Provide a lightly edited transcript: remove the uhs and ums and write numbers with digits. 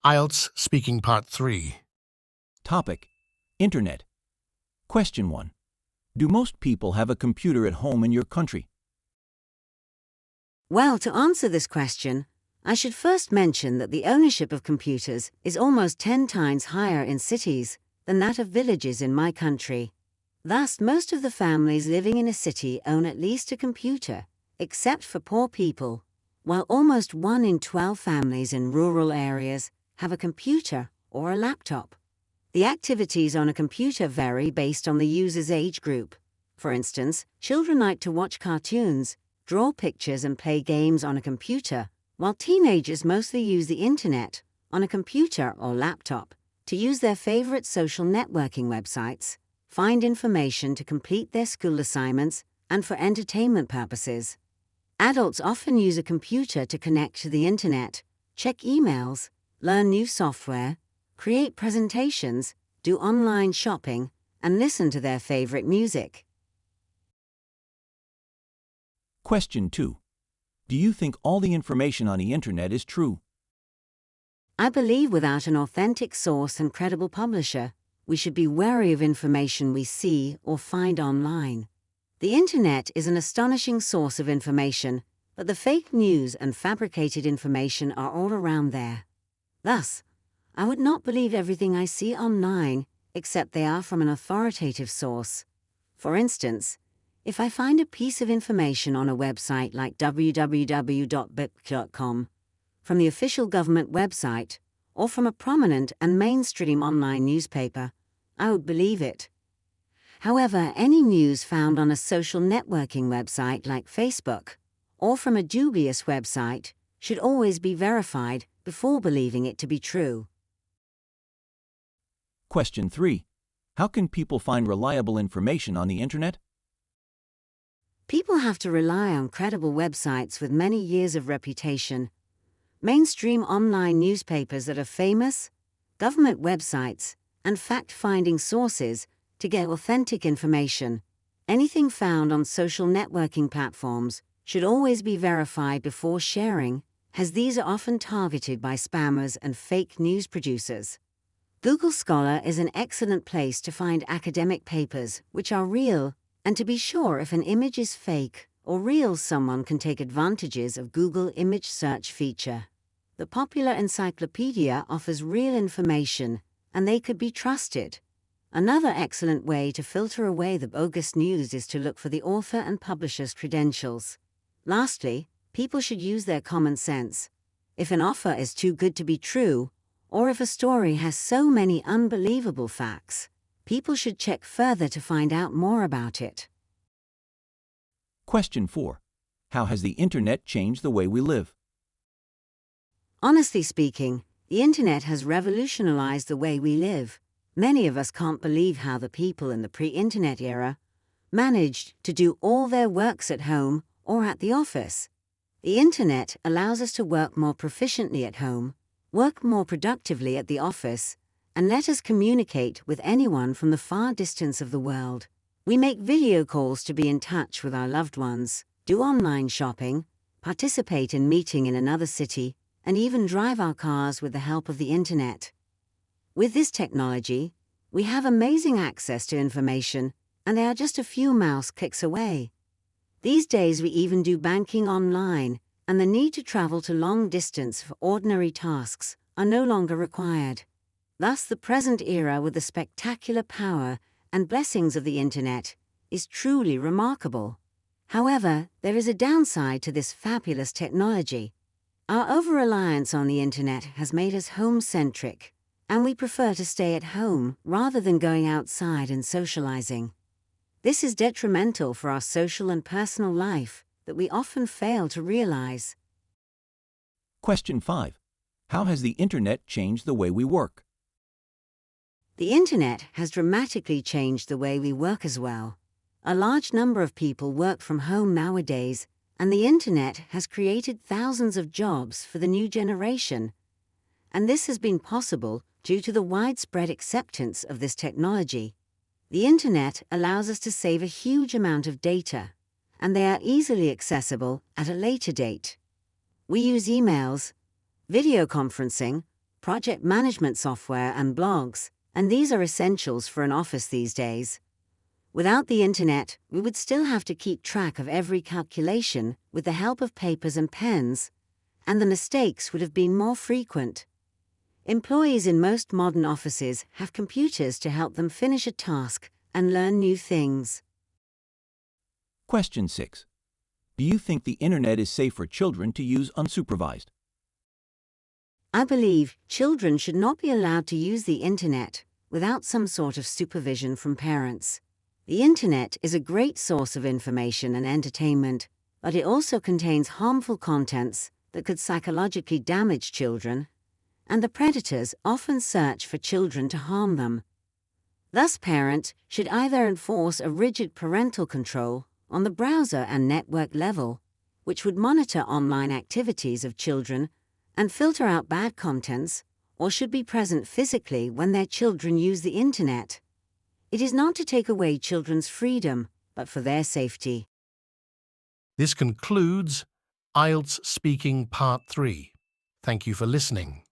IELTS Speaking Part 3. Topic: Internet. Question 1. Do most people have a computer at home in your country? Well, to answer this question, I should first mention that the ownership of computers is almost 10 times higher in cities than that of villages in my country. Thus, most of the families living in a city own at least a computer, except for poor people, while almost 1 in 12 families in rural areas have a computer or a laptop. The activities on a computer vary based on the user's age group. For instance, children like to watch cartoons, draw pictures and play games on a computer, while teenagers mostly use the internet on a computer or laptop to use their favorite social networking websites, find information to complete their school assignments, and for entertainment purposes. Adults often use a computer to connect to the internet, check emails, learn new software, create presentations, do online shopping, and listen to their favorite music. Question 2. Do you think all the information on the internet is true? I believe without an authentic source and credible publisher, we should be wary of information we see or find online. The internet is an astonishing source of information, but the fake news and fabricated information are all around there. Thus, I would not believe everything I see online, except they are from an authoritative source. For instance, if I find a piece of information on a website like www.bip.com, from the official government website, or from a prominent and mainstream online newspaper, I would believe it. However, any news found on a social networking website like Facebook, or from a dubious website, should always be verified before believing it to be true. Question 3. How can people find reliable information on the internet? People have to rely on credible websites with many years of reputation, mainstream online newspapers that are famous, government websites, and fact-finding sources to get authentic information. Anything found on social networking platforms should always be verified before sharing, as these are often targeted by spammers and fake news producers. Google Scholar is an excellent place to find academic papers which are real, and to be sure if an image is fake or real, someone can take advantages of Google image search feature. The Popular Encyclopedia offers real information, and they could be trusted. Another excellent way to filter away the bogus news is to look for the author and publisher's credentials. Lastly, people should use their common sense. If an offer is too good to be true, or if a story has so many unbelievable facts, people should check further to find out more about it. Question 4. How has the internet changed the way we live? Honestly speaking, the internet has revolutionized the way we live. Many of us can't believe how the people in the pre-internet era managed to do all their works at home or at the office. The internet allows us to work more proficiently at home, work more productively at the office, and let us communicate with anyone from the far distance of the world. We make video calls to be in touch with our loved ones, do online shopping, participate in meeting in another city, and even drive our cars with the help of the internet. With this technology, we have amazing access to information, and they are just a few mouse clicks away. These days we even do banking online, and the need to travel to long distance for ordinary tasks are no longer required. Thus, the present era, with the spectacular power and blessings of the internet, is truly remarkable. However, there is a downside to this fabulous technology. Our over-reliance on the internet has made us home-centric, and we prefer to stay at home rather than going outside and socializing. This is detrimental for our social and personal life that we often fail to realize. Question 5. How has the internet changed the way we work? The internet has dramatically changed the way we work as well. A large number of people work from home nowadays, and the internet has created thousands of jobs for the new generation. And this has been possible due to the widespread acceptance of this technology. The internet allows us to save a huge amount of data, and they are easily accessible at a later date. We use emails, video conferencing, project management software, and blogs, and these are essentials for an office these days. Without the internet, we would still have to keep track of every calculation with the help of papers and pens, and the mistakes would have been more frequent. Employees in most modern offices have computers to help them finish a task and learn new things. Question 6. Do you think the internet is safe for children to use unsupervised? I believe children should not be allowed to use the internet without some sort of supervision from parents. The internet is a great source of information and entertainment, but it also contains harmful contents that could psychologically damage children, and the predators often search for children to harm them. Thus, parents should either enforce a rigid parental control on the browser and network level, which would monitor online activities of children and filter out bad contents, or should be present physically when their children use the internet. It is not to take away children's freedom, but for their safety. This concludes IELTS Speaking Part 3. Thank you for listening.